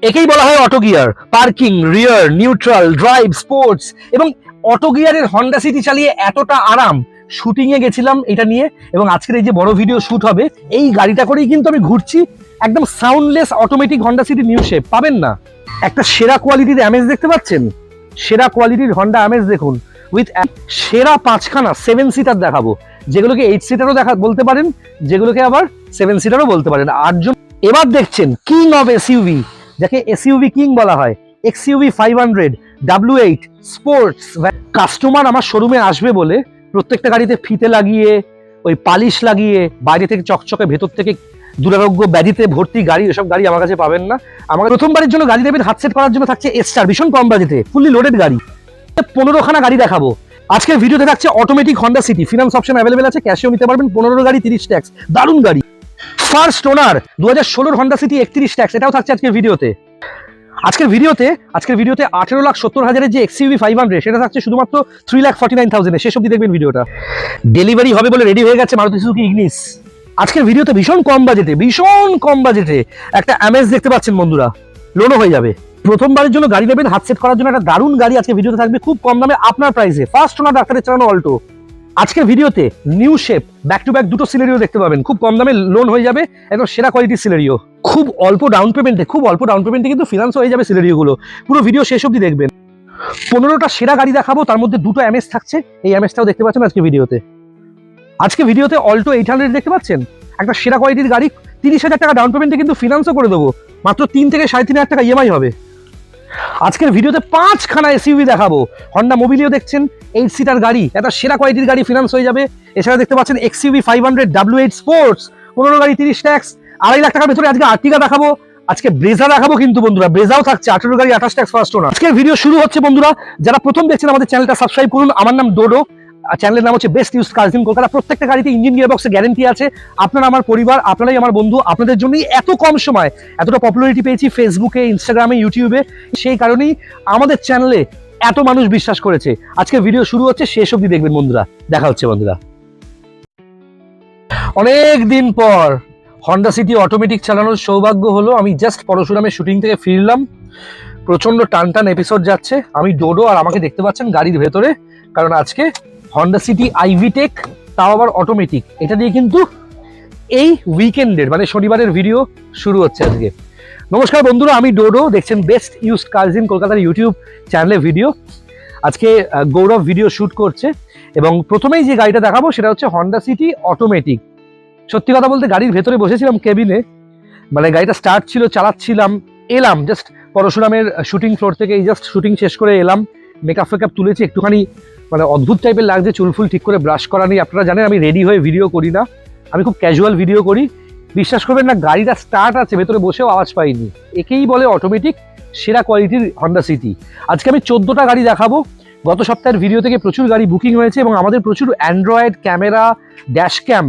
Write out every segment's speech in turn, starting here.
একেই বলা হয় অটো গিয়ার। পার্কিং, রিয়ার, নিউট্রাল, ড্রাইভ, স্পোর্টস এবং অটো গিয়ারের হন্ডা সিটি চালিয়ে এতটা আরাম। শুটিং এ গেছিলাম এটা নিয়ে, এবং আজকের এই যে বড় ভিডিও শুট হবে এই গাড়িটা করেই কিন্তু আমি ঘুরছি। একদম soundless automatic Honda city new shape পাবেন না। একটা সেরা কোয়ালিটির অ্যামেজ দেখতে পাচ্ছেন, সেরা কোয়ালিটির হন্ডা অ্যামেজ দেখুন, উইথ সেরা 5খানা 7 সিটার দেখাবো, যেগুলোকে 8 সিটারও বলতে পারেন, যেগুলোকে আবার 7 সিটারও বলতে পারেন। 8জন। এবার দেখছেন কিং অফ এসইউভি, যাকে এসইউভি কিং বলা হয়, এক্সইউভি 500 W8 স্পোর্টস। কাস্টমার আমার শোরুমে আসবে বলে প্রত্যেকটা গাড়িতে ফিতে লাগিয়ে, ওই পালিশ লাগিয়ে, বাইরে থেকে চকচকে ভেতর থেকে দুরারোগ্য ব্যাধিতে ভর্তি গাড়ি, এসব গাড়ি আমার কাছে পাবেন না। আমার প্রথমবারের জন্য গাড়ি নেবেন, হাত সেট করার জন্য থাকছে এস্টার, ভীষণ কম বাজেটে ফুললি লোডেড গাড়ি। 15খানা গাড়ি দেখাবো আজকের ভিডিওতে। থাকছে automatic Honda city, finance option available আছে, ক্যাশেও নিতে পারবেন। 15 গাড়ি 30 ট্যাক্স, দারুণ গাড়ি। First owner 2016 Honda city 31 tax, এটাও থাকছে আজকের ভিডিওতে। আজকের ভিডিওতে 18,70,000 যে এক্সইউভি 500 সেটা থাকছে শুধুমাত্র 3,49,000 শেষ অবধি দেখবেন ভিডিওটা। ডেলিভারি হবে বলে রেডি হয়ে গেছে মারুতি সুজুকি ইগনিস। আজকের ভিডিওতে ভীষণ কম বাজেটে একটা অ্যামেজ দেখতে পাচ্ছেন বন্ধুরা, লোনও হয়ে যাবে। প্রথমবারের জন্য গাড়ি নেবেন, হাত সেট করার জন্য একটা দারুণ গাড়ি আজকে ভিডিওতে থাকবে, খুব কম দামে আপনার প্রাইসে। ফার্স্ট ওনার ডাক্তারের চালানো অল্টো। আজকের ভিডিওতে new shape back to back দুটো সিনারিও দেখতে পাবেন, খুব কম দামে লোন হয়ে যাবে, একদম সেরা কোয়ালিটির সিনারিও। খুব অল্প ডাউন পেমেন্টে কিন্তু ফিনান্স হয়ে যাবে সিনারিওগুলো। পুরো ভিডিও শেষ অবধি দেখবেন। 15টা সেরা গাড়ি দেখাবো, তার মধ্যে দুটো অ্যামেজ থাকছে, এই অ্যামেজটাও দেখতে পাচ্ছেন আজকে ভিডিওতে অল্টো 800 দেখতে পাচ্ছেন, একটা সেরা কোয়ালিটির গাড়ি। 30,000 টাকা ডাউন পেমেন্টে কিন্তু ফিনান্সও করে দেবো, মাত্র 3 থেকে 3,500 টাকা ইএমআই হবে। আজকের ভিডিওতে 5খানা এসইউভি দেখাবো। হন্ডা মোবিলিও দেখছেন, 8 সিটার গাড়ি, একটা সেরা কোয়ালিটির গাড়ি, ফিনান্স হয়ে যাবে। এছাড়া দেখতে পাচ্ছেন এক্সইউভি 500 W8 স্পোর্টস, 15 গাড়ি 30 ট্যাক্স, 2.5 লাখ টাকার ভেতরে আজকে আর্টিগা দেখাবো। আজকে ব্রেজা দেখাবো কিন্তু বন্ধুরা, ব্রেজাও থাকছে 18 গাড়ি 28 ট্যাক্স ফার্স্ট ওনার। আজকের ভিডিও শুরু হচ্ছে বন্ধুরা, যারা প্রথম দেখছেন আমাদের চ্যানেলটা সাবস্ক্রাইব করুন। আমার নাম ডোডো, চ্যানেলের নাম হচ্ছে best used cars in Kolkata. প্রত্যেকটা গাড়িতে ইঞ্জিন গিয়ারবক্সে গ্যারান্টি আছে। আপনারা আমার পরিবার, আপনারাই আমার বন্ধু, আপনাদের জন্যই এত কম সময় এতটা পপুলারিটি পেয়েছি ফেসবুকে, ইনস্টাগ্রামে, ইউটিউবে। সেই কারণেই আমাদের চ্যানেলে এত মানুষ বিশ্বাস করেছে। আজকে ভিডিও শুরু হচ্ছে, শেষ অবধি দেখবেন বন্ধুরা। দেখা হচ্ছে বন্ধুরা। অনেক দিন পর হন্ডা সিটি অটোমেটিক চালানোর সৌভাগ্য হলো। আমি জাস্ট পরশুরামের শুটিং থেকে ফিরলাম, প্রচন্ড টান এপিসোড যাচ্ছে। আমি ডোডো, আর আমাকে দেখতে পাচ্ছেন গাড়ির ভেতরে, কারণ আজকে হন্ডা সিটি আইভি টেক, তাও আবার অটোমেটিক, এটা দিয়ে কিন্তু এই উইকেন্ডের মানে শনিবারের ভিডিও শুরু হচ্ছে আজকে। নমস্কার বন্ধুরা, আমি ডোডো, দেখছেন বেস্ট ইউজড কার্স ইন কলকাতার ইউটিউব চ্যানেলে ভিডিও। আজকে গৌরব ভিডিও শুট করছে, এবং প্রথমেই যে গাড়িটা দেখাবো সেটা হচ্ছে হন্ডা সিটি অটোমেটিক। সত্যি কথা বলতে গাড়ির ভেতরে বসেছিলাম কেবিনে, মানে গাড়িটা স্টার্ট ছিল, চালাচ্ছিলাম, এলাম জাস্ট পরশুরামের শুটিং ফ্লোর থেকে, এই জাস্ট শুটিং শেষ করে এলাম, মেকআপ তুলেছি, একটুখানি মানে অদ্ভুত টাইপের লাগছে, চুলফুল ঠিক করে ব্রাশ করা নেই। আপনারা জানেন আমি রেডি হয়ে ভিডিও করি না, আমি খুব ক্যাজুয়াল ভিডিও করি। বিশ্বাস করবেন না, গাড়িটা স্টার্ট আছে, ভেতরে বসেও আওয়াজ পাইনি। একেই বলে অটোমেটিক, সেরা কোয়ালিটির হন্ডা সিটি। আজকে আমি 14টা গাড়ি দেখাবো। গত সপ্তাহের ভিডিও থেকে প্রচুর গাড়ি বুকিং হয়েছে, এবং আমাদের প্রচুর অ্যান্ড্রয়েড ক্যামেরা, ড্যাশ ক্যাম,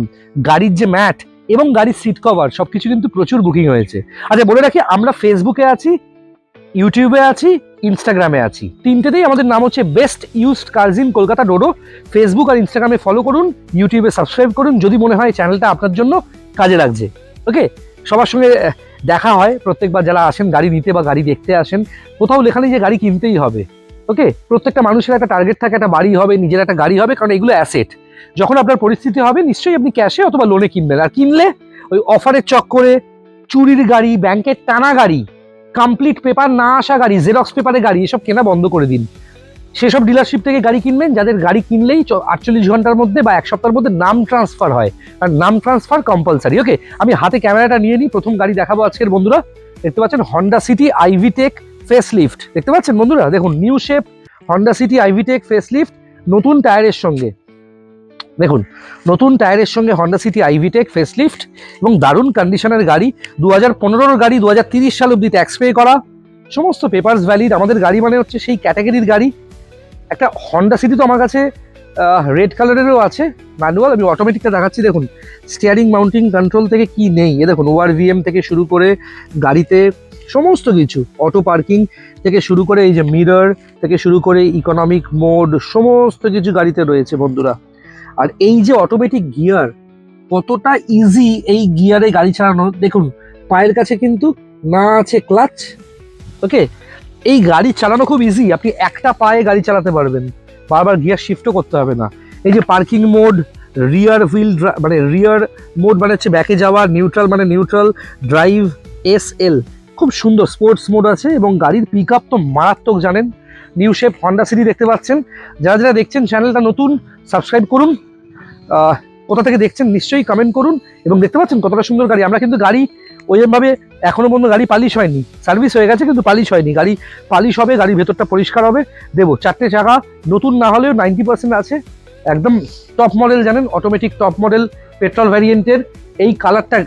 গাড়ির যে ম্যাট এবং গাড়ির সিট কভার সবকিছু কিন্তু প্রচুর বুকিং হয়েছে। আচ্ছা বলে রাখি, আমরা ফেসবুকে আছি, ইউটিউবে আছি, ইনস্টাগ্রামে আছি, তিনটেতেই আমাদের নাম হচ্ছে best used cars in Kolkata Dodo. Facebook আর ইনস্টাগ্রামে ফলো করুন, ইউটিউবে সাবস্ক্রাইব করুন, যদি মনে হয় চ্যানেলটা আপনার জন্য কাজে লাগছে। ওকে, সবার সঙ্গে দেখা হয় প্রত্যেকবার যারা আসেন গাড়ি নিতে বা গাড়ি দেখতে আসেন, কোথাও লেখা নেই যে গাড়ি কিনতেই হবে। ওকে, প্রত্যেকটা মানুষের একটা টার্গেট থাকে, একটা বাড়ি হবে, নিজের একটা গাড়ি হবে, কারণ এগুলো অ্যাসেট। যখন আপনার পরিস্থিতি হবে নিশ্চয়ই আপনি ক্যাশে অথবা লোনে কিনবেন, আর কিনলে ওই অফারের চক্করে চুরির গাড়ি, ব্যাংকের টানা গাড়ি, কমপ্লিট পেপার না আসা গাড়ি, জেরক্স পেপারে গাড়ি, এসব কেনা বন্ধ করে দিন। সেসব ডিলারশিপ থেকে গাড়ি কিনবেন যাদের গাড়ি কিনলেই 48 ঘন্টার মধ্যে বা এক সপ্তাহের মধ্যে নাম ট্রান্সফার হয়, আর নাম ট্রান্সফার কম্পালসারি। ওকে, আমি হাতে ক্যামেরাটা নিয়ে নিই, প্রথম গাড়ি দেখাবো আজকের বন্ধুরা। দেখতে পাচ্ছেন Honda City iVTEC facelift, দেখতে পাচ্ছেন বন্ধুরা, দেখুন new shape Honda City iVTEC facelift, নতুন টায়ারের সঙ্গে। দেখুন নতুন টায়ারের সঙ্গে Honda City iVTEC facelift, এবং দারুণ কন্ডিশনের গাড়ি। 2015 গাড়ি, 2030 সাল অব্দি ট্যাক্স পে করা, সমস্ত পেপারস ভ্যালিড। আমাদের গাড়ি মানে হচ্ছে সেই ক্যাটাগরির গাড়ি। একটা হন্ডা সিটি তো আমার কাছে রেড কালারেরও আছে ম্যানুয়াল, আমি অটোমেটিকটা দেখাচ্ছি। দেখুন স্টিয়ারিং মাউন্টিং কন্ট্রোল থেকে কি নেই, এ দেখুন ORVM থেকে শুরু করে গাড়িতে সমস্ত কিছু, অটো পার্কিং থেকে শুরু করে এই যে মিরর থেকে শুরু করে ইকোনমিক মোড, সমস্ত কিছু গাড়িতে রয়েছে বন্ধুরা। আর এই যে অটোমেটিক গিয়ার, কতটা ইজি এই গিয়ারে গাড়ি চালানো। দেখুন পায়ের কাছে কিন্তু না আছে ক্লাচ, ওকে, এই গাড়ি চালানো খুব ইজি, আপনি একটা পায়ে গাড়ি চালাতে পারবেন, বারবার গিয়ার শিফটও করতে হবে না। এই যে পার্কিং মোড, রিয়ার হুইল মানে রিয়ার মোড মানে হচ্ছে ব্যাকে যাওয়া, নিউট্রাল মানে নিউট্রাল, ড্রাইভ, SL, খুব সুন্দর স্পোর্টস মোড আছে। এবং গাড়ির পিক আপ তো মারাত্মক জানেন। নিউ শেপ হন্ডা সিটি দেখতে পাচ্ছেন। যারা যারা দেখছেন চ্যানেলটা নতুন, সাবস্ক্রাইব করুন। কোথা থেকে দেখছেন নিশ্চয়ই কমেন্ট করুন। এবং দেখতে পাচ্ছেন কতটা সুন্দর গাড়ি। আমরা কিন্তু গাড়ি ওইভাবে এখনো পর্যন্ত গাড়ি পালিশ হয়নি, সার্ভিস হয়ে গেছে কিন্তু পালিশ হয়নি। গাড়ি পালিশ হবে, গাড়ির ভেতরটা পরিষ্কার হবে, দেবো। 4টে চাকা নতুন না হলেও 90% আছে, একদম টপ মডেল জানেন, অটোমেটিক টপ মডেল পেট্রোল ভ্যারিয়েন্টের। এই কালারটা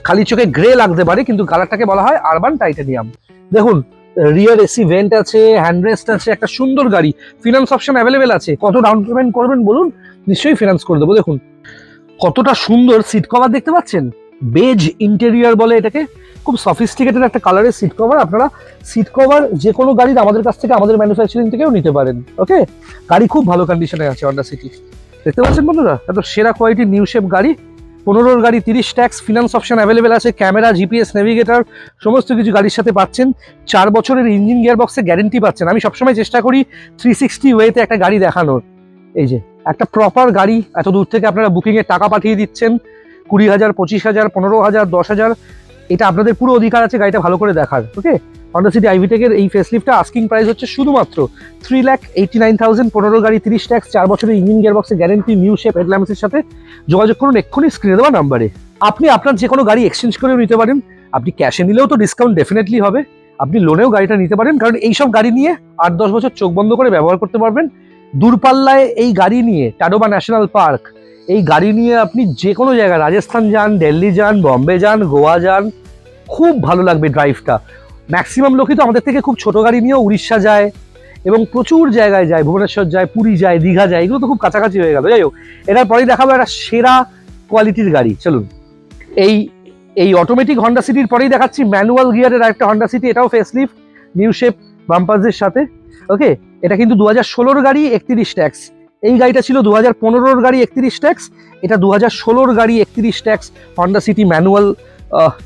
খালি চোখে গ্রে লাগতে পারে কিন্তু কালারটাকে বলা হয় আরবান টাইটানিয়াম। দেখুন রিয়ার AC ভেন্ট আছে, হ্যান্ডরেস্ট আছে, একটা সুন্দর গাড়ি। ফিনান্স অপশন অ্যাভেলেবেল আছে। কত ডাউন পেমেন্ট করবেন বলুন, নিশ্চয়ই ফিনান্স করে দেবো। দেখুন কতটা সুন্দর সিট কভার দেখতে পাচ্ছেন, বেজ ইন্টেরিয়র বলে এটাকে, খুব সফিস্টিকেটেড একটা কালারের সিট কভার। আপনারা সিট কভার যে কোনো গাড়ির আমাদের কাছ থেকে, আমাদের ম্যানুফ্যাকচারিং থেকেও নিতে পারেন। ওকে, গাড়ি খুব ভালো কন্ডিশনে আছে হন্ডা সিটি, দেখতে পাচ্ছেন বন্ধুরা, এত সেরা কোয়ালিটির নিউ শেপ গাড়ি। 15-র গাড়ি 30 ট্যাক্স, ফিনান্স অপশন অ্যাভেলেবেল আছে, ক্যামেরা, GPS, নেভিগেটর সমস্ত কিছু গাড়ির সাথে পাচ্ছেন। 4 বছরের ইঞ্জিন গিয়ার বক্সে গ্যারেন্টি পাচ্ছেন। আমি সবসময় চেষ্টা করি 360 ওয়েতে একটা গাড়ি দেখানোর। এই যে একটা প্রপার গাড়ি, এত দূর থেকে আপনারা বুকিংয়ের টাকা পাঠিয়ে দিচ্ছেন, 20,000, 25,000, 15,000, 10,000, এটা আপনাদের পুরো অধিকার আছে গাড়িটা ভালো করে দেখার। ওকে, হন্ডা সিটি আইভিটেকের এই ফেসলিফটটা আস্কিং প্রাইস হচ্ছে শুধুমাত্র 3,89,000, 15 গাড়ি 30 ট্যাক্স, 4 বছরের ইঞ্জিন গিয়ার বক্সে গ্যারেন্টি, নিউ শেপ হেডল্যাম্পসের সাথে। যোগাযোগ করুন এক্ষুনি স্ক্রিনে দেওয়া নাম্বারে। আপনি আপনার যে কোনো গাড়ি এক্সচেঞ্জ করেও নিতে পারেন। আপনি ক্যাশে নিলেও তো ডিসকাউন্ট ডেফিনেটলি হবে। আপনি লোনেও গাড়িটা নিতে পারেন, কারণ এইসব গাড়ি নিয়ে 8-10 বছর চোখ বন্ধ করে ব্যবহার করতে পারবেন। দূরপাল্লায় এই গাড়ি নিয়ে, টাডোবা ন্যাশনাল পার্ক, এই গাড়ি নিয়ে আপনি যে কোনো জায়গায়, রাজস্থান যান, দিল্লি যান, বম্বে যান, গোয়া যান, খুব ভালো লাগবে ড্রাইভটা। ম্যাক্সিমাম লোকই তো আমাদের থেকে খুব ছোট গাড়ি নিয়েও উড়িষ্যা যায় এবং প্রচুর জায়গায় যায়, ভুবনেশ্বর যায়, পুরী যায়, দীঘা যায়, এগুলো তো খুব কাছাকাছি হয়ে গেল। যাই হোক, এটার পরেই দেখাবো একটা সেরা কোয়ালিটির গাড়ি। চলুন, এই অটোমেটিক হন্ডা সিটির পরেই দেখাচ্ছি ম্যানুয়াল গিয়ারের একটা হন্ডা সিটি, এটাও ফেসলিফট, নিউ শেপ বাম্পারসের সাথে। ওকে, এটা কিন্তু 2016-র গাড়ি, 31 ট্যাক্স। এই গাড়িটা ছিল 2015-র গাড়ি, 31 ট্যাক্স। এটা 2016-র গাড়ি, 31 ট্যাক্স, হন্ডা সিটি ম্যানুয়াল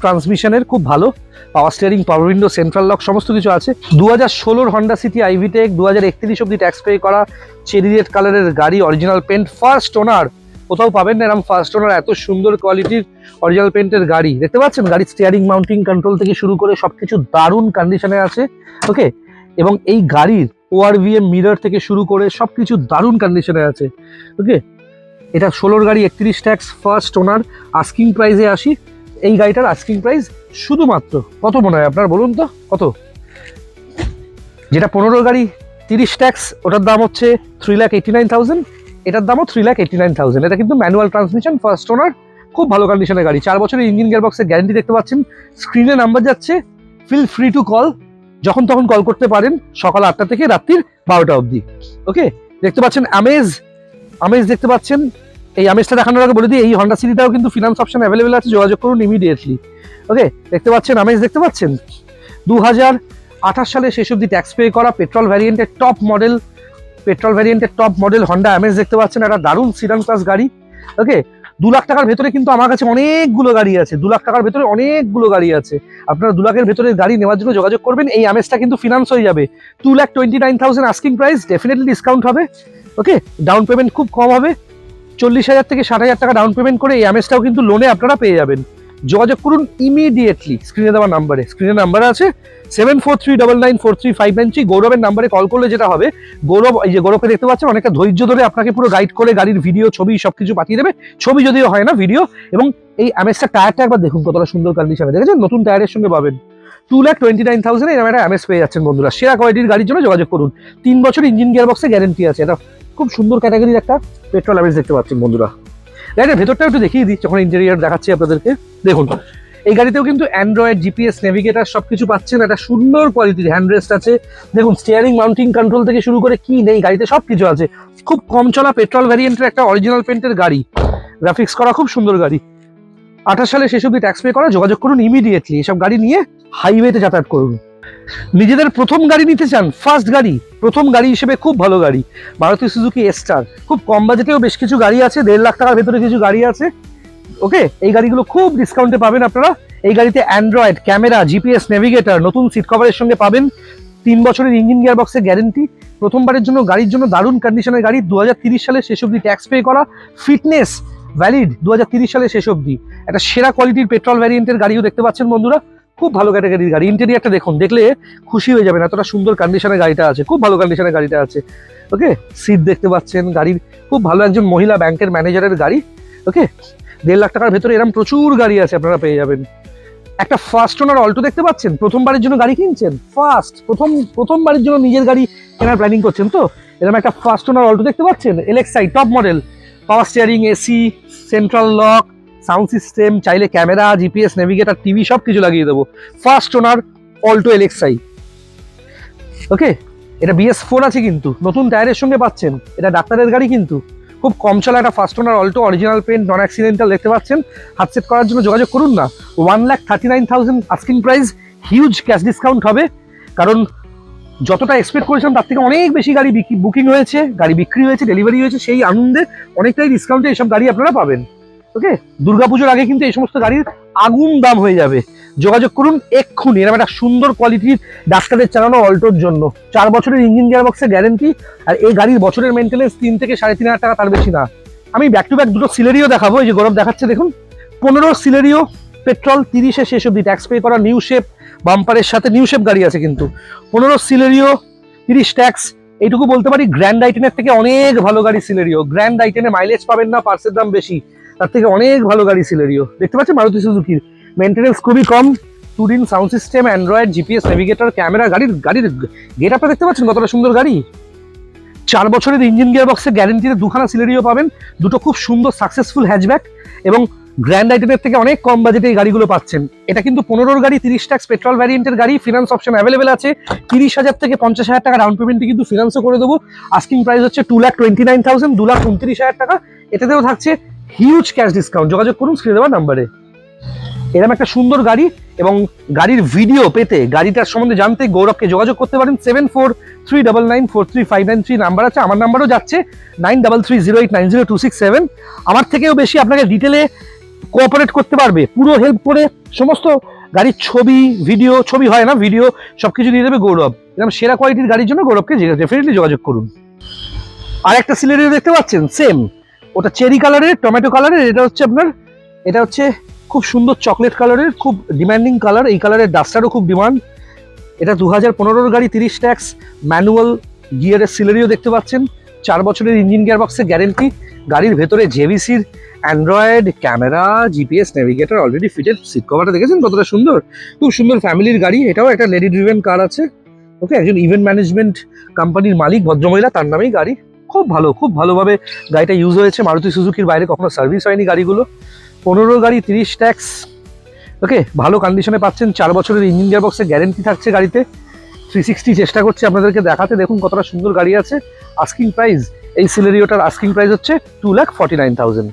ট্রান্সমিশনের, খুব ভালো। পাওয়ার steering, power window, central lock সমস্ত কিছু আছে। 2016-র হন্ডা সিটি আইভিটেক, 2031 অব্দি ট্যাক্স পে করা, চেরি রেড কালারের গাড়ি, অরিজিনাল পেন্ট, ফার্স্ট ওনার। কোথাও পাবেন না এরকম ফার্স্ট ওনার এত সুন্দর কোয়ালিটির অরিজিনাল পেন্টের গাড়ি। দেখতে পাচ্ছেন গাড়ির স্টিয়ারিং, মাউন্টিং কন্ট্রোল থেকে শুরু করে সবকিছু দারুণ কন্ডিশনে আছে। ওকে, এবং এই গাড়ির ORVM মিরর থেকে শুরু করে সবকিছু দারুণ কন্ডিশনে আছে। ওকে, এটা 16-র গাড়ি, 31 ট্যাক্স, ফার্স্ট ওনার। আস্কিং প্রাইসে আসি, এই গাড়িটার আস্কিং প্রাইস শুধুমাত্র কত মনে হয় আপনার বলুন তো, কত? যেটা 15-র গাড়ি 30 ট্যাক্স, ওটার দাম হচ্ছে 3,89,000, এটার দামও 3,89,000। এটা কিন্তু ম্যানুয়াল ট্রান্সমিশন, ফার্স্ট ওনার, খুব ভালো কন্ডিশনের গাড়ি। 4 বছরের ইঞ্জিন গিয়ার বক্সের গ্যারেন্টি দেখতে পাচ্ছেন। স্ক্রিনে নাম্বার যাচ্ছে, ফিল ফ্রি টু কল, যখন তখন কল করতে পারেন, সকাল 8টা থেকে রাত্রির 12টা অবধি। ওকে, দেখতে পাচ্ছেন আমেজ দেখতে পাচ্ছেন। এই আমেজটা দেখানোর আগে বলে দিই, এই হন্ডা সিটিটাও কিন্তু ফিনান্স অপশন অ্যাভেলেবেল আছে, যোগাযোগ করুন ইমিডিয়েটলি। ওকে, দেখতে পাচ্ছেন আমেজ, দেখতে পাচ্ছেন 2028 সালে শেষ অব্দি ট্যাক্স পে করা পেট্রোল ভ্যারিয়েন্টের টপ মডেল হন্ডা আমেজ দেখতে পাচ্ছেন। একটা দারুণ সিডান ক্লাস গাড়ি। ওকে, 2 লাখ টাকার ভেতরে কিন্তু আমার কাছে অনেকগুলো গাড়ি আছে, 2 লাখ টাকার ভেতরে অনেকগুলো গাড়ি আছে। আপনারা 2 লাখের ভেতরে গাড়ি নেওয়ার জন্য যোগাযোগ করবেন। এই আমেজটা কিন্তু ফিনান্স হয়ে যাবে, 2,29,000 আস্কিং প্রাইস, ডেফিনেটলি ডিসকাউন্ট হবে। ওকে, ডাউন পেমেন্ট খুব কম হবে, 40,000 থেকে 60,000 টাকা ডাউন পেমেন্ট করে এই আমেজটাও কিন্তু লোনে আপনারা পেয়ে যাবেন। যোগাযোগ করুন ইমিডিয়েটলি স্ক্রিনে দেওয়া নাম্বারে। স্ক্রিনে নাম্বার আছে 7439943593। গৌরবের নাম্বারে কল করলে যেটা হবে, গৌরব, এই যে গৌরবকে দেখতে পাচ্ছেন, অনেকটা ধৈর্য ধরে আপনাকে পুরো গাইড করে গাড়ির ভিডিও, ছবি সবকিছু পাঠিয়ে দেবে। ছবি যদিও হয় না, ভিডিও। এবং এই আমেজটা টায়ারটা একবার দেখুন কতটা সুন্দর কন্ডিশনে, দেখেছেন, নতুন টায়ারের সঙ্গে পাবেন। 2,29,000 এরকম একটা আমেজ পেয়ে যাচ্ছেন বন্ধুরা। সেরা কোয়ালিটির গাড়ির জন্য যোগাযোগ করুন। 3 বছর ইঞ্জিন গিয়ার বক্সে গ্যারেন্টি আছে। এটা খুব সুন্দর ক্যাটাগরির একটা পেট্রোল আমেজ দেখতে পাচ্ছেন বন্ধুরা। গাড়িটার ভেতরটা একটু দেখিয়ে দিই যখন ইন্টেরিয়র দেখাচ্ছি আপনাদেরকে। দেখুন, এই গাড়িতেও কিন্তু অ্যান্ড্রয়েড, GPS, নেভিগেটর সবকিছু পাচ্ছেন। একটা সুন্দর কোয়ালিটির হ্যান্ডরেস্ট আছে। দেখুন, স্টিয়ারিং, মাউন্টিং কন্ট্রোল থেকে শুরু করে কি নেই গাড়িতে সবকিছু আছে। খুব কম চলা পেট্রোল ভ্যারিয়েন্টের একটা অরিজিনাল পেন্টের গাড়ি, গ্রাফিক্স করা, খুব সুন্দর গাড়ি। 28 সালে শেষ অব্দি ট্যাক্স পে করা। যোগাযোগ করুন ইমিডিয়েটলি। এসব গাড়ি নিয়ে হাইওয়েতে যাতায়াত করুন। নিজেদের প্রথম গাড়ি নিতে চান, ফার্স্ট গাড়ি, প্রথম গাড়ি হিসেবে খুব ভালো গাড়ি, মারুতি সুজুকি এস্টার। খুব কম বাজেটেও বেশ কিছু গাড়ি আছে, 1.5 লাখ টাকার ভেতরে কিছু গাড়ি আছে। ওকে, এই গাড়িগুলো খুব ডিসকাউন্টে পাবেন আপনারা। এই গাড়িতে অ্যান্ড্রয়েড ক্যামেরা, জিপিএস নেভিগেটর, নতুন সিট কভারের সঙ্গে পাবেন, 3 বছরের ইঞ্জিন গিয়ার বক্সের গ্যারেন্টি। প্রথমবারের জন্য গাড়ির জন্য দারুণ কন্ডিশনের গাড়ি, 2030 সালে শেষ অবধি ট্যাক্স পে করা, ফিটনেস ভ্যালিড 2030 সালে শেষ অবধি। একটা সেরা কোয়ালিটির পেট্রোল ভ্যারিয়েন্টের গাড়িও দেখতে পাচ্ছেন বন্ধুরা, খুব ভালো ক্যাটাগরির গাড়ি। ইন্টেরিয়ারটা দেখুন, দেখলে খুশি হয়ে যাবেন, এতটা সুন্দর কন্ডিশনের গাড়িটা আছে, খুব ভালো কন্ডিশনের গাড়িটা আছে। ওকে, সিট দেখতে পাচ্ছেন গাড়ির, খুব ভালো একজন মহিলা ব্যাংকের ম্যানেজারের গাড়ি। ওকে, 1.5 লাখ টাকার ভেতরে এরকম প্রচুর গাড়ি আছে, আপনারা পেয়ে যাবেন। একটা ফার্স্ট ওনার অল্টো দেখতে পাচ্ছেন, প্রথমবারের জন্য গাড়ি কিনছেন, প্রথমবারের জন্য নিজের গাড়ি কেনার প্ল্যানিং করছেন, তো এরকম একটা ফার্স্ট ওনার অল্টো দেখতে পাচ্ছেন, LXI top model, power steering, AC, central lock, sound system, চাইলে ক্যামেরা, জিপিএস নেভিগেটর, টিভি সব কিছু লাগিয়ে দেবো। First owner Alto LXI. Okay, এটা BS4 আছে কিন্তু, নতুন টায়ারের সঙ্গে পাচ্ছেন, এটা ডাক্তারের গাড়ি কিন্তু, খুব কম চলা একটা first owner Alto, original paint, non accidental দেখতে পাচ্ছেন। হাত সেট করার জন্য যোগাযোগ করুন না। 1,39,000 asking price, huge cash discount হবে, কারণ যতটা এক্সপেক্ট করেছিলাম তার থেকে অনেক বেশি গাড়ি বুকিং হয়েছে, গাড়ি বিক্রি হয়েছে, ডেলিভারি হয়েছে, সেই আনন্দে অনেকটাই ডিসকাউন্টে এইসব গাড়ি আপনারা পাবেন। ওকে, দুর্গাপুজোর আগে কিন্তু এই সমস্ত গাড়ির আগুন দাম হয়ে যাবে। যোগাযোগ করুন এক্ষুনি এরকম একটা সুন্দর কোয়ালিটির ডাক্তারের চালানো অল্টোর জন্য। 4 বছরের ইঞ্জিন গিয়ার বক্সের গ্যারেন্টি, আর এই গাড়ির বছরের মেনটেন্যান্স 3 থেকে 3,500 টাকা, তার বেশি না। আমি ব্যাক টু ব্যাক দুটো সিলেরিও দেখাবো, এই যে গৌরব দেখাচ্ছে দেখুন, 15 সিলেরিও পেট্রোল, 30 শেষ অব্দি ট্যাক্স পে করা, নিউ শেপ বাম্পারের সাথে, নিউ শেপ গাড়ি আছে কিন্তু। 15 সিলেরিও, 30 ট্যাক্স, এইটুকু বলতে পারি গ্র্যান্ড আইটেনের থেকে অনেক ভালো গাড়ি সিলেরিও। গ্র্যান্ড আইটেনে মাইলেজ পাবেন না, পার্সের দাম বেশি, তার থেকে অনেক ভালো গাড়ি সিলেরিও। দেখতে পাচ্ছেন মারুতি সুজুকির, মেনটেন্যান্স খুবই কম, 2 sound system, Android, GPS navigator, camera, গাড়ির গেট আপটা দেখতে পাচ্ছেন কতটা সুন্দর গাড়ি। 4 বছরের ইঞ্জিন গিয়ার বক্সের গ্যারেন্টিতে 2খানা সিলেরিও পাবেন, দুটো খুব সুন্দর সাকসেসফুল হ্যাচব্যাক, এবং গ্র্যান্ড আইটেনের থেকে অনেক কম বাজেটে এই গাড়িগুলো পাচ্ছেন। এটা কিন্তু 15 গাড়ি, 30 ট্যাক্স পেট্রোল ভ্যারিয়েন্টের গাড়ি, ফিনান্স অপশন অ্যাভেলেবেল আছে, 30,000 থেকে 50,000 টাকা ডাউন পেমেন্টে কিন্তু ফিনান্সও করে দেবো। আস্কিং প্রাইস হচ্ছে 2,29,000, 2,29,000 টাকা। এটাতেও থাকছে হিউজ ক্যাশ ডিসকাউন্ট। যোগাযোগ করুন স্ক্রিনে দেওয়া নাম্বারে। এরকম একটা সুন্দর গাড়ি এবং গাড়ির ভিডিও পেতে, গাড়িটার সম্বন্ধে জানতে গৌরবকে যোগাযোগ করতে পারেন। 7439943593 নাম্বার আছে, আমার নাম্বারও যাচ্ছে 9330890267। আমার থেকেও বেশি আপনাকে ডিটেলে কোঅপারেট করতে পারবে, পুরো হেল্প করে সমস্ত গাড়ির ছবি, ভিডিও, ছবি হয় না, ভিডিও সবকিছু দিয়ে দেবে গৌরব। এরকম সেরা কোয়ালিটির গাড়ির জন্য গৌরবকে ডেফিনেটলি যোগাযোগ করুন। আর একটা সিলেরিও দেখতে পাচ্ছেন সেম, ওটা চেরি কালারের, টমেটো কালারের, এটা হচ্ছে খুব সুন্দর চকলেট কালারের, খুব ডিমান্ডিং কালার। এই কালারের ডাস্টারও খুব ডিমান্ড। এটা 2015 গাড়ি, 30 ট্যাক্স, ম্যানুয়াল গিয়ারের সিলেরিও দেখতে পাচ্ছেন, 4 বছরের ইঞ্জিন গিয়ার বক্সের গ্যারেন্টি। গাড়ির ভেতরে জেভিসির Android, camera, GPS navigator already fitted. Seat কভারটা দেখেছেন কতটা সুন্দর, খুব সুন্দর ফ্যামিলির গাড়ি। এটাও একটা লেডি ড্রিভেন কার আছে। ওকে, একজন ইভেন্ট ম্যানেজমেন্ট কোম্পানির মালিক ভদ্রমহিলা, তার নামেই গাড়ি। খুব ভালো, খুব ভালোভাবে গাড়িটা ইউজ হয়েছে। মারুতি সুজুকির বাইরে কখনো সার্ভিস হয়নি গাড়িগুলো। 15 গাড়ি, 30 ট্যাক্স। ওকে, ভালো কন্ডিশনে পাচ্ছেন, 4 বছরের ইঞ্জিন গিয়ার বক্সের গ্যারেন্টি থাকছে গাড়িতে। 360 চেষ্টা করছি আপনাদেরকে দেখাতে, দেখুন কতটা সুন্দর গাড়ি আছে। আস্কিং প্রাইস, এই সিলেরিওটার আস্কিং প্রাইস হচ্ছে 2,49,000।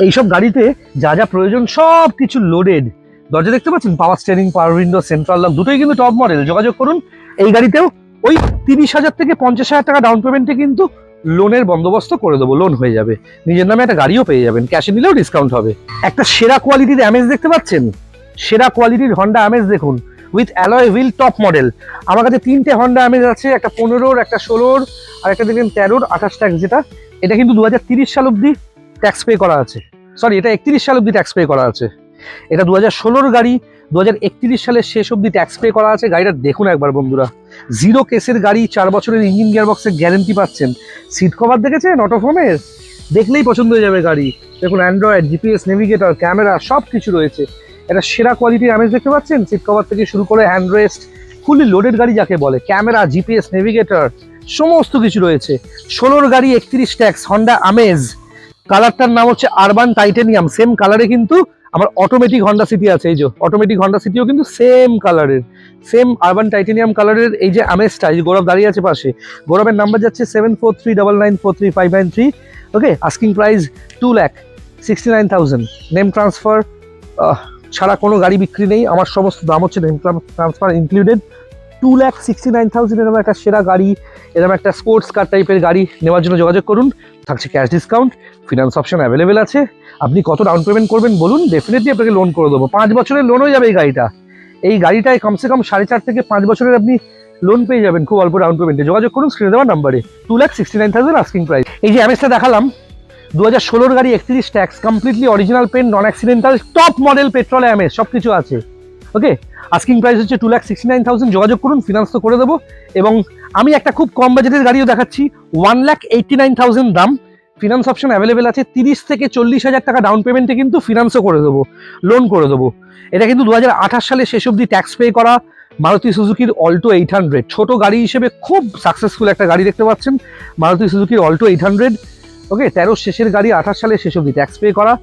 এইসব গাড়িতে যা যা প্রয়োজন সব কিছু লোডেড। দরজা দেখতে পাচ্ছেন, power steering, power window, central lock, দুটোই কিন্তু টপ মডেল। যোগাযোগ করুন। এই গাড়িতেও ওই 30,000 থেকে 50,000 টাকা ডাউন পেমেন্টে কিন্তু লোনের বন্দোবস্ত করে দেবো, লোন হয়ে যাবে, নিজের নামে একটা গাড়িও পেয়ে যাবেন, ক্যাশে নিলেও ডিসকাউন্ট হবে। একটা সেরা কোয়ালিটির অ্যামেজ দেখতে পাচ্ছেন, সেরা কোয়ালিটির হন্ডা অ্যামেজ দেখুন, with alloy wheel, top model. আমার কাছে 3টে হন্ডা অ্যামেজ আছে, একটা 15, একটা 16, আর একটা দেখলেন 13, 28 ট্যাক্স। এটা কিন্তু 2030 সাল অব্দি ট্যাক্স পে করা আছে, সরি এটা 31 সাল অব্দি ট্যাক্স পে করা আছে। এটা 2016 গাড়ি, 2031 সালের শেষ অব্দি ট্যাক্স পে করা আছে। গাড়িটা দেখুন একবার বন্ধুরা, 0 কেসের গাড়ি, 4 বছরের ইঞ্জিন গিয়ার বক্সের গ্যারেন্টি পাচ্ছেন। সিট কভার দেখেছেন অটোফোমের, দেখলেই পছন্দ হয়ে যাবে গাড়ি। দেখুন অ্যান্ড্রয়েড, জিপিএস নেভিগেটর, ক্যামেরা সব কিছু রয়েছে। এটা সেরা কোয়ালিটির অ্যামেজ দেখতে পাচ্ছেন, সিট কভার থেকে শুরু করে হ্যান্ড রেস্ট, ফুলি লোডেড গাড়ি যাকে বলে, ক্যামেরা, জিপিএস নেভিগেটর সমস্ত কিছু রয়েছে। 16 গাড়ি, 31 ট্যাক্স, হন্ডা আমেজ। কালারটার নাম হচ্ছে আরবান টাইটেনিয়াম। সেম কালারে কিন্তু আমার অটোমেটিক হন্ডা সিটি আছে, এই যে অটোমেটিক হন্ডা সিটিও কিন্তু সেম কালারের, সেম আরবান টাইটেনিয়াম কালারের। এই যে আমেজটা, এই যে গৌরব দাঁড়িয়ে আছে পাশে, গৌরবের নাম্বার যাচ্ছে 7439943593। ওকে, আস্কিং প্রাইস 2,69,000। নেম ট্রান্সফার ছাড়া কোনো গাড়ি বিক্রি নেই, আমার সমস্ত দাম হচ্ছে নেম ট্রান্সফার ইনক্লুডেড। 2,69,000 এরকম একটা সেরা গাড়ি, এরকম একটা স্পোর্টস কার টাইপের গাড়ি নেওয়ার জন্য যোগাযোগ করুন। থাকছে cash discount, finance option available আছে। আপনি কত ডাউন পেমেন্ট করবেন বলুন, ডেফিনেটলি আপনাকে লোন করে দেবো। 5 বছরের লোন হয়ে যাবে এই গাড়িটা। এই গাড়িটায় কমসে কম 4.5 থেকে 5 বছরের আপনি লোন পেয়ে যাবেন খুব অল্প ডাউন পেমেন্টে। যোগাযোগ করুন স্ক্রিনে দেওয়া নাম্বারে। 2,69,000 আস্কিং প্রাইস। এই যে অ্যামেজটা দেখালাম 2016 গাড়ি, 31 tax, completely original paint, non accidental, top model, petrol Amaze সব কিছু আছে। ওকে, আস্কিং প্রাইস হচ্ছে 2,69,000। যোগাযোগ করুন, ফিনান্স তো করে দেবো। এবং আমি একটা খুব কম বাজেটের গাড়িও দেখাচ্ছি, 1,89,000 দাম, ফিনান্স অপশন অ্যাভেলেবেল আছে। 30 থেকে 40,000 টাকা ডাউন পেমেন্টে কিন্তু ফিনান্সও করে দেবো, লোন করে দেবো। এটা কিন্তু 2028 সালে শেষ অবধি ট্যাক্স পে করা মারুতি সুজুকির অল্টো 800, ছোট গাড়ি হিসেবে খুব সাকসেসফুল একটা গাড়ি দেখতে পাচ্ছেন, মারুতি সুজুকির অল্টো 800। ওকে, 13 শেষের গাড়ি, 28 সালে শেষ অবধি ট্যাক্স পে করা,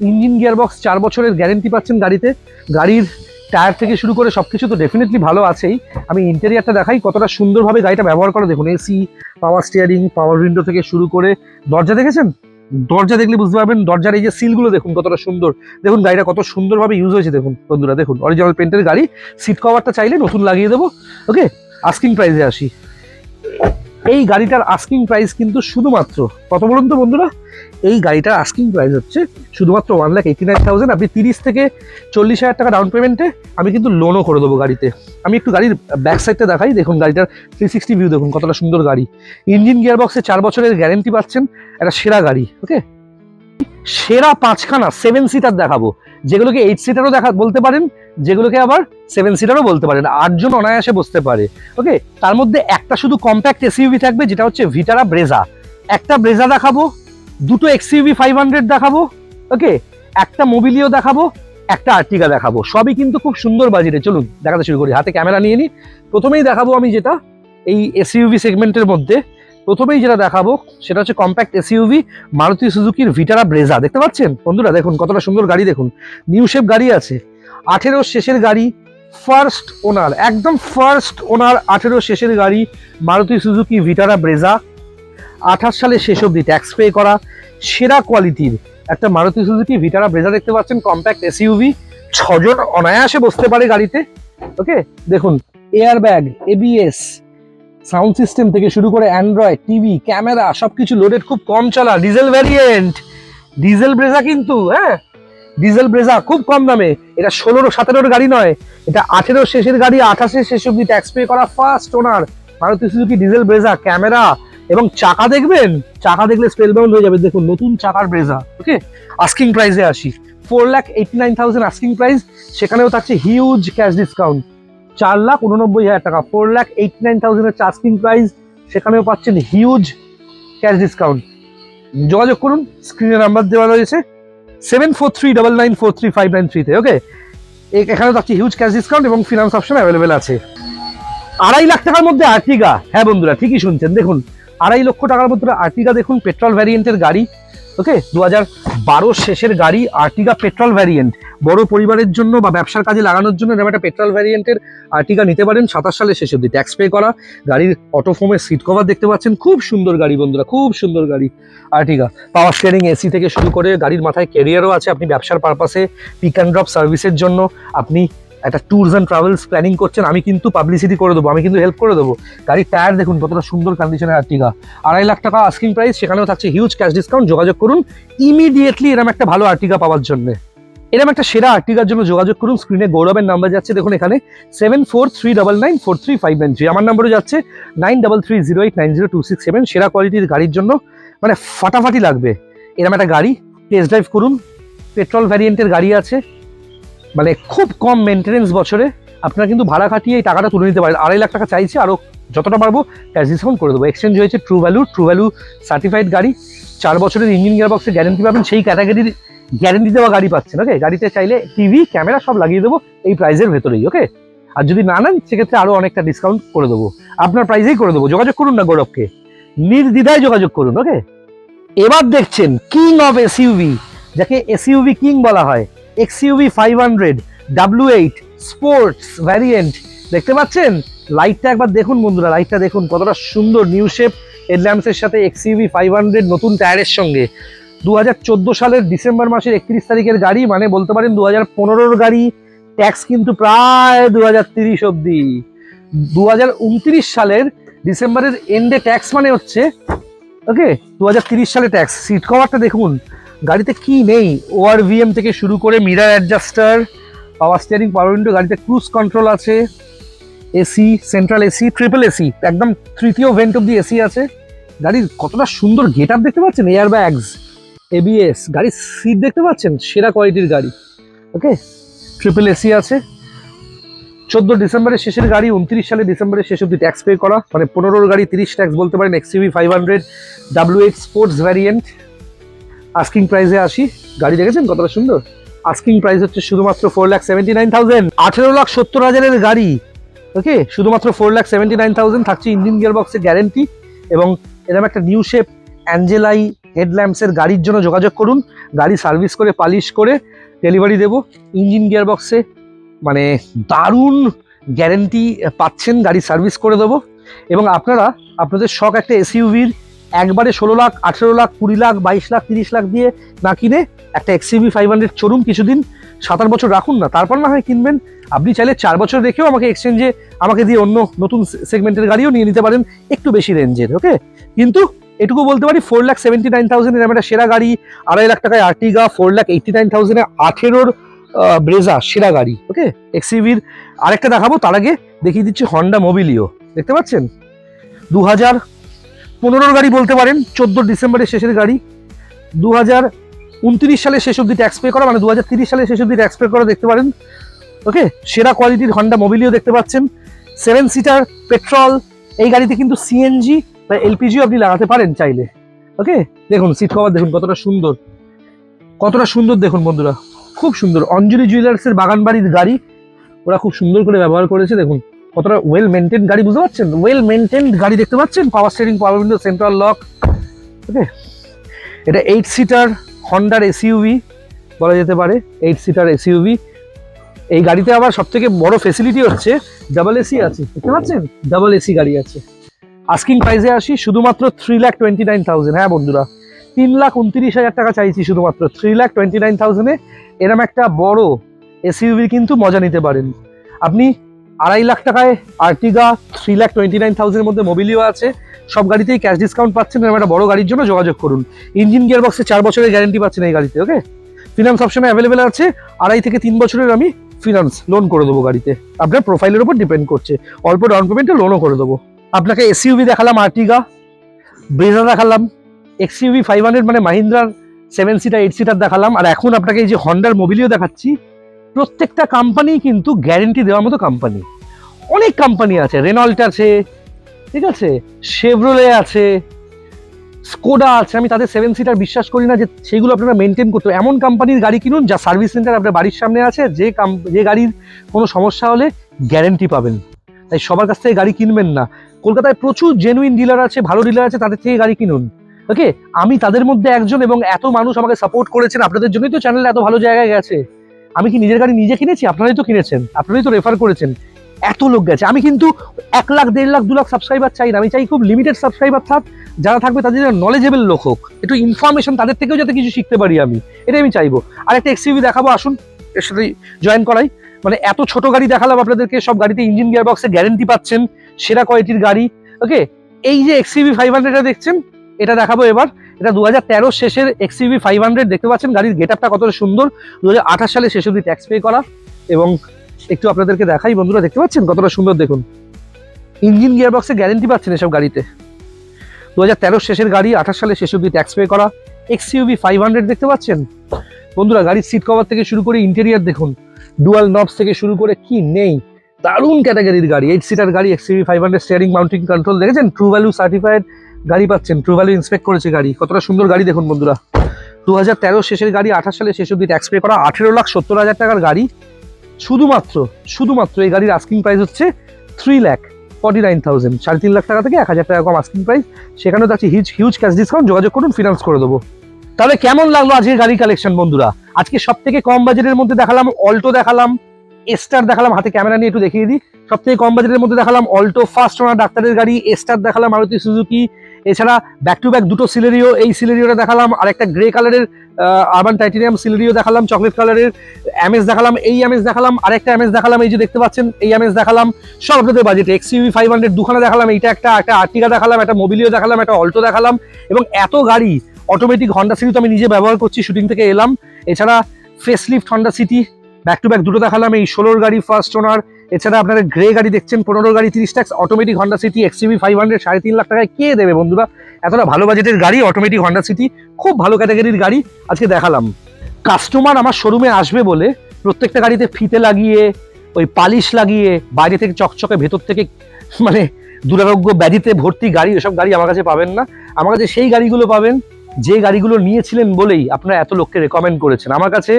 ইঞ্জিন গিয়ারবক্স, 4 বছরের গ্যারেন্টি পাচ্ছেন গাড়িতে। গাড়ির টায়ার থেকে শুরু করে সবকিছু তো ডেফিনেটলি ভালো আছেই। আমি ইন্টেরিয়ারটা দেখাই কতটা সুন্দরভাবে গাড়িটা ব্যবহার করা দেখুন। এসি, পাওয়ার স্টিয়ারিং, পাওয়ার উইন্ডো থেকে শুরু করে দরজা দেখেছেন, দরজা দেখলে বুঝতে পারবেন। দরজার এই যে সিলগুলো দেখুন কতটা সুন্দর, দেখুন গাড়িটা কত সুন্দরভাবে ইউজ হয়েছে দেখুন বন্ধুরা, দেখুন অরিজিনাল পেন্টের গাড়ি। সিট কভারটা চাইলে নতুন লাগিয়ে দেবো। ওকে, আস্কিং প্রাইসে আসি। এই গাড়িটার আস্কিং প্রাইস কিন্তু শুধুমাত্র কত বলুন তো বন্ধুরা, এই গাড়িটার আস্কিং প্রাইস হচ্ছে শুধুমাত্র 1,89,000। আপনি 30 থেকে 40,000 টাকা ডাউন পেমেন্টে আমি কিন্তু লোনও করে দেবো গাড়িতে। আমি একটু গাড়ির ব্যাক সাইডটা দেখাই, দেখুন গাড়িটার 360 ভিউ দেখুন কতটা সুন্দর গাড়ি। ইঞ্জিন গিয়ারবক্সে 4 বছরের গ্যারেন্টি পাচ্ছেন, একটা সেরা গাড়ি। ওকে, সেরা 5খানা 7 সিটার দেখাবো, যেগুলোকে 8 সিটারও বলতে পারেন, যেগুলোকে আবার 7 সিটারও বলতে পারেন, 8 জন অনায়াসে বসতে পারে। ওকে, তার মধ্যে একটা শুধু কম্প্যাক্ট এসইউভি থাকবে, যেটা হচ্ছে ভিটারা ব্রেজা। একটা ব্রেজা দেখাবো, দুটো এক্সইউভি 500 দেখাবো। ওকে, একটা মোবিলিও দেখাবো, একটা আর্টিগা দেখাবো। সবই কিন্তু খুব সুন্দর বাজেটে। চলুন দেখাতে শুরু করি, হাতে ক্যামেরা নিয়ে নিই। প্রথমেই দেখাবো আমি যেটা এই এসইউভি সেগমেন্টের মধ্যে প্রথমেই যেটা দেখাবো সেটা হচ্ছে কম্প্যাক্ট এসইউভি মারুতি সুজুকির ভিটারা ব্রেজা। দেখতে পাচ্ছেন বন্ধুরা, দেখুন কতটা সুন্দর গাড়ি, দেখুন নিউ শেপ গাড়ি আছে, 18 শেষের গাড়ি, ফার্স্ট ওনার, একদম ফার্স্ট ওনার, 18 শেষের গাড়ি, মারুতি সুজুকি ভিটারা ব্রেজা। 28 সালে শেষ অবধি ট্যাক্স পে করা, সেরা কোয়ালিটির একটা মারুতি সুজুকি ভিটারা ব্রেজা দেখতে পাচ্ছেন, কম্প্যাক্ট এসইউভি। 6 জন অনায়াসে বসতে পারে গাড়িতে। ওকে, দেখুন air bag, ABS, sound system থেকে শুরু করে অ্যান্ড্রয়েড টিভি, ক্যামেরা সবকিছু লোডেড। খুব কম চলা ডিজেল ভ্যারিয়েন্ট, ডিজেল ব্রেজা কিন্তু, হ্যাঁ ডিজেল ব্রেজা খুব কম দামে। এটা 16-17 গাড়ি নয়, এটা 18 শেষের গাড়ি, 28 শেষ অব্দি ট্যাক্স পে করা, first owner Maruti Suzuki diesel Brezza. Camera এবং চাকা দেখবেন, চাকা দেখলে স্পেল বাউন্ড হয়ে যাবে। দেখুন নতুন চাকার ব্রেজা। ওকে, আস্কিং প্রাইসে আসি, 4,89,000 আস্কিং প্রাইস, সেখানেও থাকছে হিউজ ক্যাশ ডিসকাউন্ট, 4,89,000 টাকা। 4,89,000 এর আস্কিং প্রাইস, সেখানেও পাচ্ছেন হিউজ ক্যাশ ডিসকাউন্ট। যোগাযোগ করুন, স্ক্রিনে নাম্বার দেওয়া রয়েছে 7439943593-তে। ওকে, এখানেও থাকছে হিউজ ক্যাশ ডিসকাউন্ট এবং ফিনান্স অপশন অ্যাভেলেবেল আছে। 2.5 লাখ টাকার মধ্যে আর্টিগা, হ্যাঁ বন্ধুরা ঠিকই শুনছেন, দেখুন 2.5 লক্ষ টাকার মধ্যে আর্টিগা দেখুন, পেট্রোল ভ্যারিয়েন্টের গাড়ি। ওকে, 2012 শেষের গাড়ি, আর্টিগা পেট্রোল ভ্যারিয়েন্ট। বড় পরিবারের জন্য বা ব্যবসার কাজে লাগানোর জন্য এরকম একটা পেট্রোল ভ্যারিয়েন্টের আর্টিগা নিতে পারেন। 27 সালে শেষ অবধি ট্যাক্স পে করা, গাড়ির অটোফোমের সিট কভার দেখতে পাচ্ছেন, খুব সুন্দর গাড়ি বন্ধুরা, খুব সুন্দর গাড়ি আর্টিগা। পাওয়ার স্টিয়ারিং, এসি থেকে শুরু করে গাড়ির মাথায় ক্যারিয়ারও আছে। আপনি ব্যবসার পারপাসে পিক অ্যান্ড ড্রপ সার্ভিসের জন্য আপনি একটা ট্যুরস অ্যান্ড ট্রাভেলস প্ল্যানিং করছেন, আমি কিন্তু পাবলিসিটি করে দেবো, আমি কিন্তু হেল্প করে দেবো। গাড়ির টায়ার দেখুন কতটা সুন্দর কন্ডিশনের আর্টিগা। 2.5 লাখ টাকা আস্কিং প্রাইস, সেখানেও থাকছে হিউজ ক্যাশ ডিসকাউন্ট। যোগাযোগ করুন ইমিডিয়েটলি এরকম একটা ভালো আর্টিগা পাওয়ার জন্য। এরকম একটা সেরা আর্টিগার জন্য যোগাযোগ করুন। স্ক্রিনে গৌরবের নাম্বার যাচ্ছে দেখুন এখানে 7439943593। আমার নাম্বারও যাচ্ছে 9330890267। সেরা কোয়ালিটির গাড়ির জন্য মানে ফাটাফাটি লাগবে এরকম একটা গাড়ি, টেস্ট ড্রাইভ করুন। পেট্রোল ভ্যারিয়েন্টের গাড়ি আছে, মানে খুব কম মেনটেনেন্স বছরে আপনারা কিন্তু ভাড়া খাটিয়ে এই টাকাটা তুলে নিতে পারেন। 2.5 লাখ টাকা চাইছি, আরও যতটা পারবো ক্যাশ ডিসকাউন্ট করে দেবো। এক্সচেঞ্জ হয়েছে ট্রু ভ্যালু সার্টিফাইড গাড়ি, 4 বছরের ইঞ্জিন গিয়ারবক্সে গ্যারেন্টি পাবেন, সেই ক্যাটাগরির গ্যারেন্টি দেওয়া গাড়ি পাচ্ছেন। ওকে, গাড়িতে চাইলে টিভি ক্যামেরা সব লাগিয়ে দেবো এই প্রাইসের ভেতরেই। ওকে, আর যদি না নেন সেক্ষেত্রে আরও অনেকটা ডিসকাউন্ট করে দেবো, আপনার প্রাইসেই করে দেবো। যোগাযোগ করুন না গৌরবকে, নির্দ্বিধায় যোগাযোগ করুন। ওকে, এবার দেখছেন কিং অফ এসইউভি, যাকে এসইউভি কিং বলা হয়, এক্সইউভি 500 W8 স্পোর্টস ভ্যারিয়েন্ট। দেখতে পাচ্ছেন লাইটটা একবার দেখুন বন্ধুরা, লাইটটা দেখুন কতটা সুন্দর, নিউ শেপ হেডল্যাম্পসের সাথে এক্সইউভি 500 নতুন টায়ারের সঙ্গে। 2014 সালের ডিসেম্বর মাসের 31 তারিখের গাড়ি, মানে বলতে পারেন 2015-র গাড়ি। ট্যাক্স কিন্তু প্রায় 2030 অব্দি। 2029 সালের ডিসেম্বরের এন্ডে ট্যাক্স মানে হচ্ছে, ওকে 2030 সালে ট্যাক্স। সিট কভারটা দেখুন, গাড়িতে কি নেই, ওআরভিএম থেকে শুরু করে মিরার অ্যাডজাস্টার, পাওয়ার স্টিয়ারিং, পাওয়ার উইন্ডো, গাড়িতে ক্রুজ কন্ট্রোল আছে, AC, central AC, triple AC, একদম তৃতীয় ভেন্ট অব্দি এসি আছে। গাড়ির কতটা সুন্দর গেট আপ দেখতে পাচ্ছেন, এয়ার ব্যাগস, এবিএস, গাড়ির সিট দেখতে পাচ্ছেন, সেরা কোয়ালিটির গাড়ি। ওকে, ট্রিপল এসি আছে। 14 ডিসেম্বরের শেষের গাড়ি, 29 সালে ডিসেম্বরের শেষ অব্দি ট্যাক্স পে করা, মানে 15 গাড়ি 30 ট্যাক্স বলতে পারেন। XUV 500 WH sports variant. Asking প্রাইসে আসি, গাড়ি দেখেছেন কতটা সুন্দর। আস্কিং প্রাইস হচ্ছে শুধুমাত্র 4,79,000। 18,70,000 গাড়ি। ওকে, শুধুমাত্র 4,79,000 থাকছে ইঞ্জিন গিয়ারবক্সের গ্যারেন্টি। এবং এরকম একটা নিউ শেপ অ্যাঞ্জেলাই হেডল্যাম্পসের গাড়ির জন্য যোগাযোগ করুন। গাড়ি সার্ভিস করে পালিশ করে ডেলিভারি দেবো। ইঞ্জিন গিয়ারবক্সে মানে দারুণ গ্যারেন্টি পাচ্ছেন, গাড়ি সার্ভিস করে দেবো। এবং আপনারা আপনাদের শখ একটা এসইউভির একবারে 16 লাখ, 18 লাখ, 20 লাখ, 22 লাখ, 30 লাখ দিয়ে না কিনে একটা XUV 500 চড়ুন কিছুদিন, 7-8 বছর রাখুন না, তারপর না হয় কিনবেন। আপনি চাইলে 4 বছর রেখেও আমাকে এক্সচেঞ্জে আমাকে দিয়ে অন্য নতুন সেগমেন্টের গাড়িও নিয়ে নিতে পারেন, একটু বেশি রেঞ্জের। ওকে, কিন্তু এটুকু বলতে পারি 4,79,000 এর একটা সেরা গাড়ি, 2.5 লাখ টাকায় আর্টিগা, 4,89,000 এ 18 ব্রেজা সেরা গাড়ি। ওকে, XUVর আরেকটা দেখাবো, তার আগে দেখিয়ে দিচ্ছি হন্ডা মোবিলিও। দেখতে পাচ্ছেন 2015 গাড়ি বলতে পারেন, 14 ডিসেম্বরের শেষের গাড়ি, 2029 সালের শেষ অব্দি ট্যাক্স পে করা, মানে 2030 সালের শেষ অব্দি ট্যাক্স পে করা দেখতে পারেন। ওকে, সেরা কোয়ালিটির হন্ডা মোবিলিও দেখতে পাচ্ছেন, 7 সিটার পেট্রোল। এই গাড়িতে কিন্তু সিএনজি বা এলপিজিও আপনি লাগাতে পারেন চাইলে। ওকে, দেখুন সিট কভার দেখুন কতটা সুন্দর, কতটা সুন্দর দেখুন বন্ধুরা, খুব সুন্দর। অঞ্জলি জুয়েলার্সের বাগান বাড়ির গাড়ি, ওরা খুব সুন্দর করে ব্যবহার করেছে। দেখুন কতটা ওয়েল মেনটেন গাড়ি, বুঝতে পারছেন, ওয়েল মেনটেন গাড়ি দেখতে পাচ্ছেন। Power steering, power window, central lock. Okay, এটা 8 সিটার হন্ডার এসইউভি বলা যেতে পারে, 8 সিটার এসইউভি। এই গাড়িতে আবার সব থেকে বড় ফেসিলিটি হচ্ছে ডাবল এসি আছে, দেখতে পাচ্ছেন, ডাবল এসি গাড়ি আছে। আস্কিং প্রাইসে আসি, শুধুমাত্র 3,29,000। হ্যাঁ বন্ধুরা, 3,29,000 টাকা চাইছি শুধুমাত্র। 3,29,000 এরম একটা বড় এসইউভি কিন্তু মজা নিতে পারেন আপনি। 2.5 লাখ টাকায় আর্টিগা, 3,29,000 মধ্যে মোবিলিও আছে। সব গাড়িতেই ক্যাশ ডিসকাউন্ট পাচ্ছেন। এরকম একটা বড় গাড়ির জন্য যোগাযোগ করুন। ইঞ্জিন গিয়ারবক্সে 4 বছরের গ্যারেন্টি পাচ্ছেন এই গাড়িতে। ওকে, ফিনান্স অপশনে অ্যাভেলেবেল আছে, 2.5 থেকে 3 বছরের আমি ফিনান্স লোন করে দেবো গাড়িতে, আপনার প্রোফাইলের উপর ডিপেন্ড করছে। অল্প ডাউন পেমেন্টে লোনও করে দেবো। আপনাকে এসইউভি দেখালাম, আর্টিগা, ব্রেজা দেখালাম, XUV 500 মানে মাহিন্দ্রার 7 সিটার 8 সিটার দেখালাম, আর এখন আপনাকে এই যে হন্ডার মোবিলিও দেখাচ্ছি। প্রত্যেকটা কোম্পানি কিন্তু গ্যারেন্টি দেওয়ার মতো কোম্পানি। অনেক কোম্পানি আছে, রেনল্ট আছে, ঠিক আছে, শেভরোলে আছে, স্কোডা আছে। আমি তাদের 7 সিটার বিশ্বাস করি না যে সেগুলো আপনারা মেনটেন করতে। এমন কোম্পানির গাড়ি কিনুন যা সার্ভিস সেন্টার আপনার বাড়ির সামনে আছে, যে গাড়ির কোনো সমস্যা হলে গ্যারেন্টি পাবেন। তাই সবার কাছ থেকে গাড়ি কিনবেন না। কলকাতায় প্রচুর জেনুইন ডিলার আছে, ভালো ডিলার আছে, তাদের থেকে গাড়ি কিনুন। ওকে, আমি তাদের মধ্যে একজন, এবং এত মানুষ আমাকে সাপোর্ট করেছেন, আপনাদের জন্যই তো চ্যানেল এত ভালো জায়গায় গেছে। আমি কি নিজের গাড়ি নিজে কিনেছি? আপনারাই তো কিনেছেন, আপনারাই তো রেফার করেছেন, এত লোক গেছে। আমি কিন্তু 1 লাখ, 1.5 লাখ, 2 লাখ সাবস্ক্রাইবার চাই না। আমি চাই খুব লিমিটেড সাবস্ক্রাইবার থাক, যারা থাকবে তাদের নলেজেবল লোক হোক, একটু ইনফরমেশন তাদের থেকেও যাতে কিছু শিখতে পারি আমি, এটাই আমি চাইবো। আর একটা XUV দেখাবো, আসুন এর সাথে জয়েন করাই। মানে এত ছোট গাড়ি দেখালাম আপনাদেরকে, সব গাড়িতে ইঞ্জিন গিয়ারবক্সে গ্যারেন্টি পাচ্ছেন, সেরা কোয়ালিটির গাড়ি। ওকে, এই যে XUV 500 দেখছেন, এটা দেখাবো এবার। এটা 2013 শেষের XUV 500 দেখতে পাচ্ছেন। গাড়ির গেট আপটা কত সুন্দর, 2028 সালে শেষ অবধি ট্যাক্স পে করা। এবং একটু আপনাদেরকে দেখাই বন্ধুরা, দেখতে পাচ্ছেন কতটা সুন্দর, দেখুন ইঞ্জিন গিয়ারবক্সে গ্যারেন্টি পাচ্ছেন এসব গাড়িতে। 2013 শেষের গাড়ি, 28 সালে শেষ অবধি ট্যাক্স পে করা XUV 500 দেখতে পাচ্ছেন বন্ধুরা। গাড়ির সিট কভার থেকে শুরু করে ইন্টেরিয়ার দেখুন, ডুয়াল নবস থেকে শুরু করে কি নেই, দারুণ ক্যাটাগরির গাড়ি। 8 সিটার গাড়ি XUV 500, স্টিয়ারিং মাউন্টিং কন্ট্রোল দেখেছেন, ট্রু ভ্যালু সার্টিফাইড গাড়ি পাচ্ছেন, ট্রু ভ্যালু ইন্সপেক্ট করেছে গাড়ি। কতটা সুন্দর গাড়ি দেখুন বন্ধুরা। 2013 শেষের গাড়ি, 28 সালে শেষ অবধি ট্যাক্স পে করা, 18,70,000 টাকার গাড়ি। শুধুমাত্র এই গাড়ির আস্কিং প্রাইস হচ্ছে 3,49,000, 3.5 লাখ টাকা থেকে 1,000 টাকা কম আস্কিং প্রাইস। সেখানেও তো আছে হিউজ ক্যাশ ডিসকাউন্ট, যোগাযোগ করুন, ফিনান্স করে দেবো। তাহলে কেমন লাগলো আজকের গাড়ি কালেকশন বন্ধুরা? আজকে সব থেকে কম বাজেটের মধ্যে দেখালাম অল্টো, দেখালাম এস্টার, দেখালাম, হাতে ক্যামেরা নিয়ে একটু দেখিয়ে দিই। সব থেকে কম বাজেটের মধ্যে দেখালাম অল্টো, ফার্স্ট ওনার ডাক্তারের গাড়ি, এস্টার দেখালাম, মারুতি সুজুকি। এছাড়া ব্যাক টু ব্যাক দুটো সিলেরিও, এই সিলেরিওটা দেখালাম, আর একটা গ্রে কালারের আরবান টাইটেনিয়াম সিলেরিও দেখালাম, চকলেট কালারের এমএস দেখালাম, এই এমএস দেখালাম, আরেকটা এমএস দেখালাম, এই যে দেখতে পাচ্ছেন এই এমএস দেখালাম। সব আপনাদের বাজেটে। XUV 500 দুখানা দেখালাম, এইটা একটা আর্টিগা দেখালাম, একটা মোবিলিও দেখালাম, একটা অল্টো দেখালাম। এবং এত গাড়ি অটোমেটিক হন্ডা সিটি তো আমি নিজে ব্যবহার করছি, শুটিং থেকে এলাম। এছাড়া facelift Honda city back to back দুটো দেখালাম, এই 16 গাড়ি ফার্স্ট ওনার। এছাড়া আপনারা গ্রে গাড়ি দেখছেন, 15 গাড়ি 30 tax automatic Honda city XUV 500 3.5 lakh টাকায় কে দেবে বন্ধুরা? এতটা ভালো বাজেটের গাড়ি অটোমেটিক হন্ডা সিটি, খুব ভালো ক্যাটাগরির গাড়ি আজকে দেখালাম। কাস্টমার আমার শোরুমে আসবে বলে প্রত্যেকটা গাড়িতে ফিতে লাগিয়ে, ওই পালিশ লাগিয়ে, বাইরে থেকে চকচকে ভেতর থেকে মানে দুরারোগ্য ব্যাধিতে ভর্তি গাড়ি, এসব গাড়ি আমার কাছে পাবেন না। আমার কাছে সেই গাড়িগুলো পাবেন যে গাড়িগুলো নিয়েছিলেন বলেই আপনারা এত লোককে রেকমেন্ড করেছেন। আমার কাছে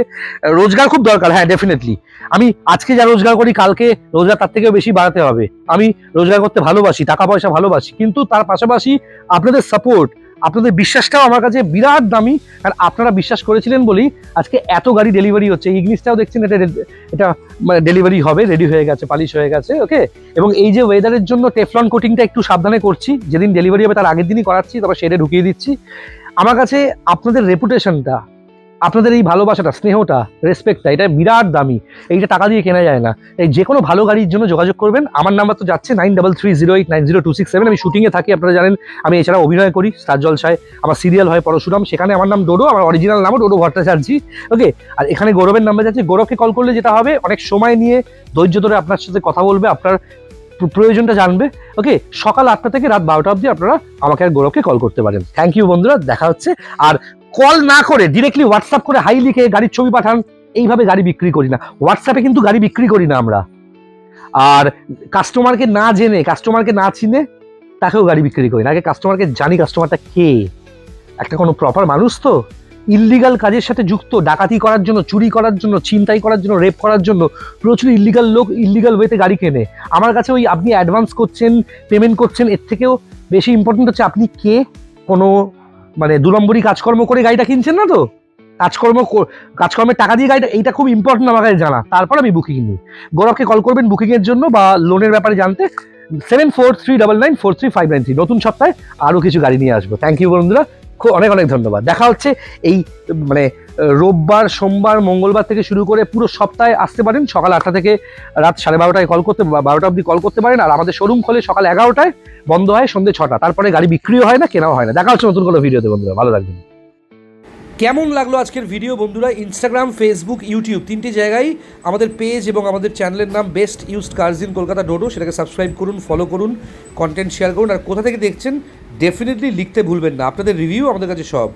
রোজগার খুব দরকার, হ্যাঁ ডেফিনেটলি। আমি আজকে যা রোজগার করি কালকে রোজগার তার থেকেও বেশি বাড়াতে হবে। আমি রোজগার করতে ভালোবাসি, টাকা পয়সা ভালোবাসি, কিন্তু তার পাশাপাশি আপনাদের সাপোর্ট, আপনাদের বিশ্বাসটাও আমার কাছে বিরাট দামি। আর আপনারা বিশ্বাস করেছিলেন বলেই আজকে এত গাড়ি ডেলিভারি হচ্ছে। ইগনিসটাও দেখছেন, এটা মানে ডেলিভারি হবে, রেডি হয়ে গেছে, পালিশ হয়ে গেছে, ওকে। এবং এই যে ওয়েদারের জন্য টেফলন কোটিংটা একটু সাবধানে করছি, যেদিন ডেলিভারি হবে তার আগের দিনই করাচ্ছি, তারপর শেডে ঢুকিয়ে দিচ্ছি। আমার কাছে আপনাদের রেপুটেশনটা, আপনাদের এই ভালোবাসাটা, স্নেহটা, রেসপেক্টটা, এটা বিরাট দামি। এইটা টাকা দিয়ে কেনা যায় না। এই যে কোনো ভালো গাড়ির জন্য যোগাযোগ করবেন। আমার নাম্বার তো যাচ্ছে 9330890267। আমি শুটিংয়ে থাকি, আপনারা জানেন। আমি এছাড়া অভিনয় করি স্টার জলসায়, আমার সিরিয়াল হয় পরশুরাম, সেখানে আমার নাম ডোডো, আমার অরিজিনাল নামও ডোডো ভট্টাচার্যি, ওকে। আর এখানে গৌরবের নাম্বার যাচ্ছে। গৌরবকে কল করলে যেটা হবে, অনেক সময় নিয়ে ধৈর্য ধরে আপনার সাথে কথা বলবে, আপনার প্রয়োজনটা জানবে, ওকে। সকাল 8টা থেকে রাত 12টা অবধি আপনারা আমাকে আর গৌরবকে কল করতে পারেন। থ্যাংক ইউ বন্ধুরা, দেখা হচ্ছে। আর কল না করে ডিরেক্টলি হোয়াটসঅ্যাপ করে হাই লিখে গাড়ির ছবি পাঠান। এইভাবে গাড়ি বিক্রি করি না, হোয়াটসঅ্যাপে কিন্তু গাড়ি বিক্রি করি না আমরা। আর কাস্টমারকে না জেনে, কাস্টমারকে না চিনে তাকেও গাড়ি বিক্রি করি না। আগে কাস্টমারকে জানি, কাস্টমারটা কে, একটা কোনো প্রপার মানুষ তো। ইল্লিগাল কাজের সাথে যুক্ত, ডাকাতি করার জন্য, চুরি করার জন্য, ছিনতাই করার জন্য, রেপ করার জন্য প্রচুর ইল্লিগাল লোক ইল্লিগাল ওয়েতে গাড়ি কেনে। আমার কাছে ওই আপনি অ্যাডভান্স করছেন, পেমেন্ট করছেন, এর থেকেও বেশি ইম্পর্টেন্ট হচ্ছে আপনি কে, কোনো মানে 2 নম্বরই কাজকর্ম করে গাড়িটা কিনছেন না তো, কাজকর্মের টাকা দিয়ে গাড়িটা, এইটা খুব ইম্পর্টেন্ট আমার কাছে জানা। তারপর আমি বুকিং নিই। গৌরবকে কল করবেন বুকিংয়ের জন্য বা লোনের ব্যাপারে জানতে, 7439943593। নতুন সপ্তাহে আরও কিছু গাড়ি নিয়ে আসবো। থ্যাংক ইউ বন্ধুরা, খুব অনেক অনেক ধন্যবাদ। দেখা হচ্ছে এই মানে রোববার, সোমবার, মঙ্গলবার থেকে শুরু করে পুরো সপ্তাহে আসতে পারেন। সকাল 8টা থেকে রাত 12:30টায় কল করতে, 12টা অবধি কল করতে পারেন। আর আমাদের শোরুম খোলে সকাল 11টায়, বন্ধ হয় সন্ধ্যে 6টা। তারপরে গাড়ি বিক্রিও হয় না, কেনাও হয় না। দেখা হচ্ছে নতুন কোনো ভিডিওতে বন্ধুরা, ভালো থাকবেন। কেমন লাগলো আজকের ভিডিও বন্ধুরা? ইনস্টাগ্রাম, ফেসবুক, ইউটিউব 3টি জায়গায় আমাদের পেজ এবং আমাদের চ্যানেলের নাম best used cars in Kolkata Dodo. সেটাকে সাবস্ক্রাইব করুন, ফলো করুন, কন্টেন্ট শেয়ার করুন। আর কোথা থেকে দেখছেন ডেফিনেটলি লিখতে ভুলবেন না। আপনাদের রিভিউ আমাদের কাছে সব।